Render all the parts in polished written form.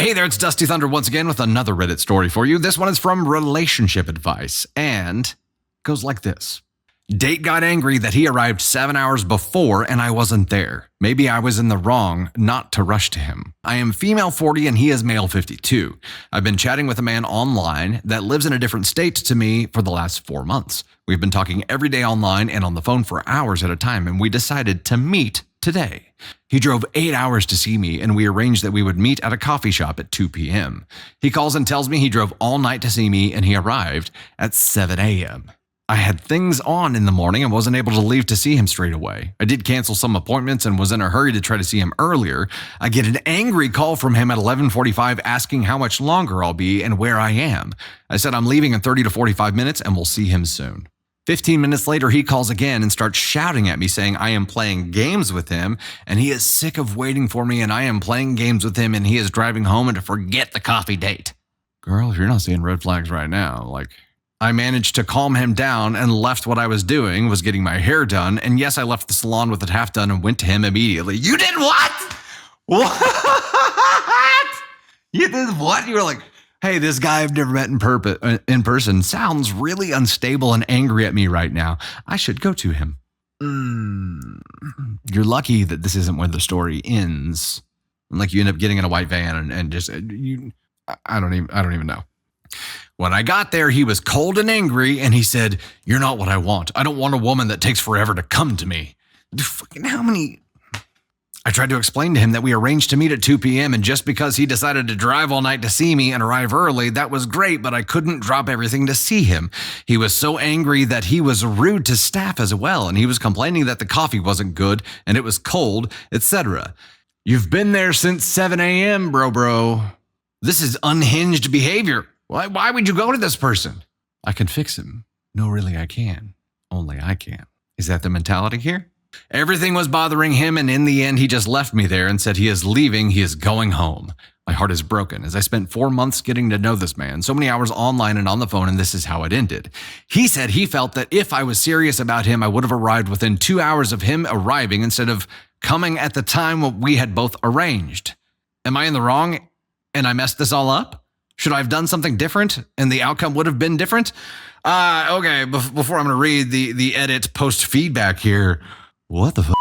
Hey there, it's Dusty Thunder once again with another Reddit story for you. This one is from Relationship Advice and goes like this. Date got angry that he arrived 7 hours before and I wasn't there. Maybe I was in the wrong not to rush to him. I am female 40 and he is male 52. I've been chatting with a man online that lives in a different state to me for the last 4 months. We've been talking every day online and on the phone for hours at a time, and we decided to meet today. He drove 8 hours to see me, and we arranged that we would meet at a coffee shop at 2 p.m. He calls and tells me he drove all night to see me, and he arrived at 7 a.m. I had things on in the morning and wasn't able to leave to see him straight away. I did cancel some appointments and was in a hurry to try to see him earlier. I get an angry call from him at 11:45 asking how much longer I'll be and where I am. I said I'm leaving in 30 to 45 minutes and we'll see him soon. 15 minutes later, he calls again and starts shouting at me saying I am playing games with him and he is sick of waiting for me and I am playing games with him and he is driving home and to forget the coffee date. Girl, if you're not seeing red flags right now, I managed to calm him down and left what I was doing, was getting my hair done. And yes, I left the salon with it half done and went to him immediately. You did what? What? You did what? You were like, hey, this guy I've never met in person sounds really unstable and angry at me right now. I should go to him. You're lucky that this isn't where the story ends. Like you end up getting in a white van and just I don't even know. When I got there, he was cold and angry, and he said, "You're not what I want. I don't want a woman that takes forever to come to me." I tried to explain to him that we arranged to meet at 2 p.m. and just because he decided to drive all night to see me and arrive early, that was great, but I couldn't drop everything to see him. He was so angry that he was rude to staff as well, and he was complaining that the coffee wasn't good and it was cold, etc. You've been there since 7 a.m., bro. This is unhinged behavior. Why would you go to this person? I can fix him. No, really, I can. Only I can. Is that the mentality here? Everything was bothering him, and in the end, he just left me there and said he is leaving, he is going home. My heart is broken as I spent 4 months getting to know this man, so many hours online and on the phone, and this is how it ended. He said he felt that if I was serious about him, I would have arrived within 2 hours of him arriving instead of coming at the time we had both arranged. Am I in the wrong and I messed this all up? Should I have done something different and the outcome would have been different? Okay, before I'm going to read the edit post feedback here. What the f***?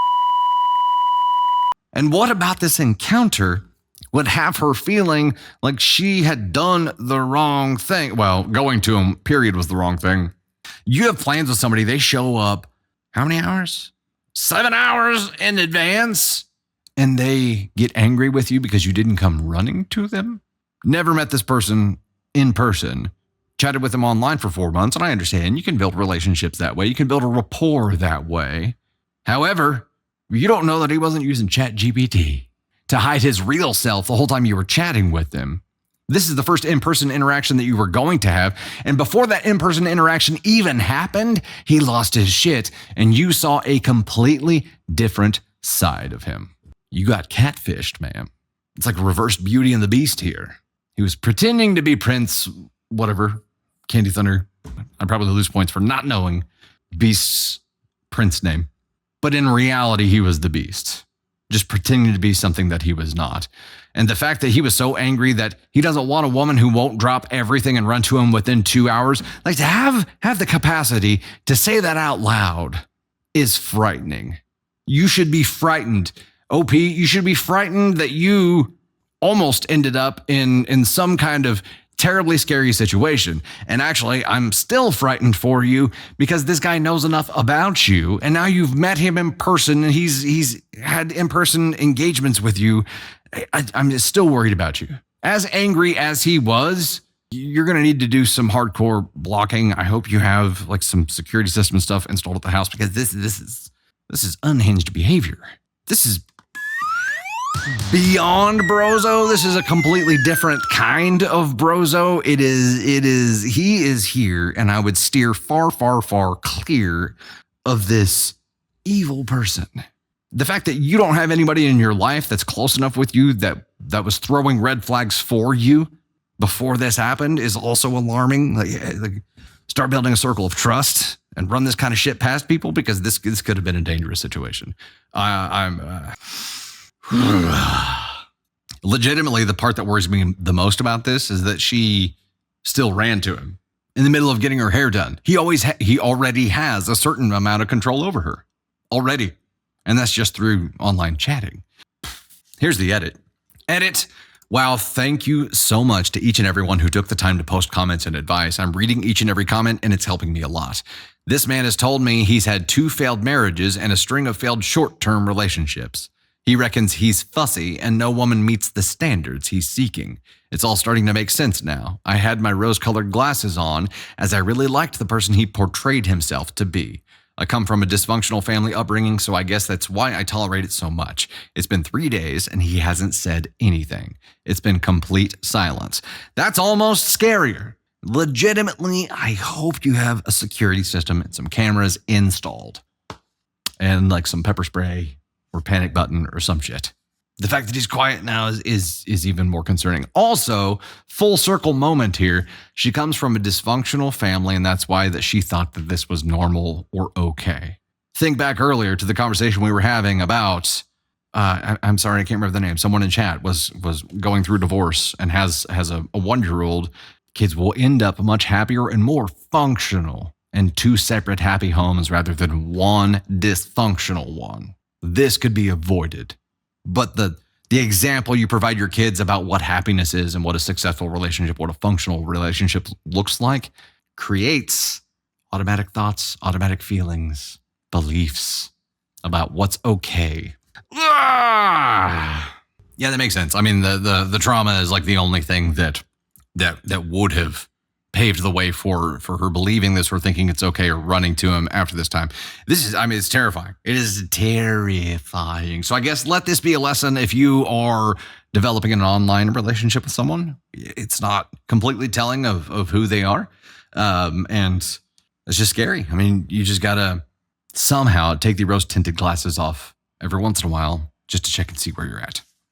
And what about this encounter would have her feeling like she had done the wrong thing? Well, going to him, period, was the wrong thing. You have plans with somebody, they show up, how many hours? 7 hours in advance, and they get angry with you because you didn't come running to them? Never met this person in person, chatted with them online for 4 months, and I understand you can build relationships that way. You can build a rapport that way. However, you don't know that he wasn't using ChatGPT to hide his real self the whole time you were chatting with him. This is the first in-person interaction that you were going to have, and before that in-person interaction even happened, he lost his shit, and you saw a completely different side of him. You got catfished, man. It's like reverse Beauty and the Beast here. He was pretending to be Prince, whatever, Candy Thunder. I'd probably lose points for not knowing Beast's Prince name. But in reality, he was the Beast, just pretending to be something that he was not. And the fact that he was so angry that he doesn't want a woman who won't drop everything and run to him within 2 hours, like to have the capacity to say that out loud is frightening. You should be frightened. OP, you should be frightened that you almost ended up in some kind of terribly scary situation. And actually, I'm still frightened for you because this guy knows enough about you. And now you've met him in person and he's had in-person engagements with you. I'm just still worried about you. As angry as he was, you're going to need to do some hardcore blocking. I hope you have like some security system stuff installed at the house because this is unhinged behavior. This is beyond brozo. This is a completely different kind of brozo. He is here, and I would steer far, far, far clear of this evil person. The fact that you don't have anybody in your life that's close enough with you that was throwing red flags for you before this happened is also alarming. Like start building a circle of trust and run this kind of shit past people because this could have been a dangerous situation. Legitimately, the part that worries me the most about this is that she still ran to him in the middle of getting her hair done. He already has a certain amount of control over her already. And that's just through online chatting. Here's the edit. Edit. Wow, thank you so much to each and everyone who took the time to post comments and advice. I'm reading each and every comment, and it's helping me a lot. This man has told me he's had 2 failed marriages and a string of failed short-term relationships. He reckons he's fussy and no woman meets the standards he's seeking. It's all starting to make sense now. I had my rose-colored glasses on as I really liked the person he portrayed himself to be. I come from a dysfunctional family upbringing, so I guess that's why I tolerate it so much. It's been 3 days and he hasn't said anything. It's been complete silence. That's almost scarier. Legitimately, I hope you have a security system and some cameras installed. And like some pepper spray or panic button or some shit. The fact that he's quiet now is even more concerning. Also, full circle moment here. She comes from a dysfunctional family, and that's why that she thought that this was normal or okay. Think back earlier to the conversation we were having about, I'm sorry, I can't remember the name. Someone in chat was going through divorce and has a 1-year-old. Kids will end up much happier and more functional in 2 separate happy homes rather than one dysfunctional one. This could be avoided. But the example you provide your kids about what happiness is and what a successful relationship, what a functional relationship looks like, creates automatic thoughts, automatic feelings, beliefs about what's okay. Yeah, that makes sense. I mean, the trauma is like the only thing that would have paved the way for her believing this or thinking it's okay or running to him after this time. It's terrifying. It is terrifying. So I guess let this be a lesson if you are developing an online relationship with someone. It's not completely telling of who they are. And it's just scary. I mean, you just got to somehow take the rose tinted glasses off every once in a while just to check and see where you're at.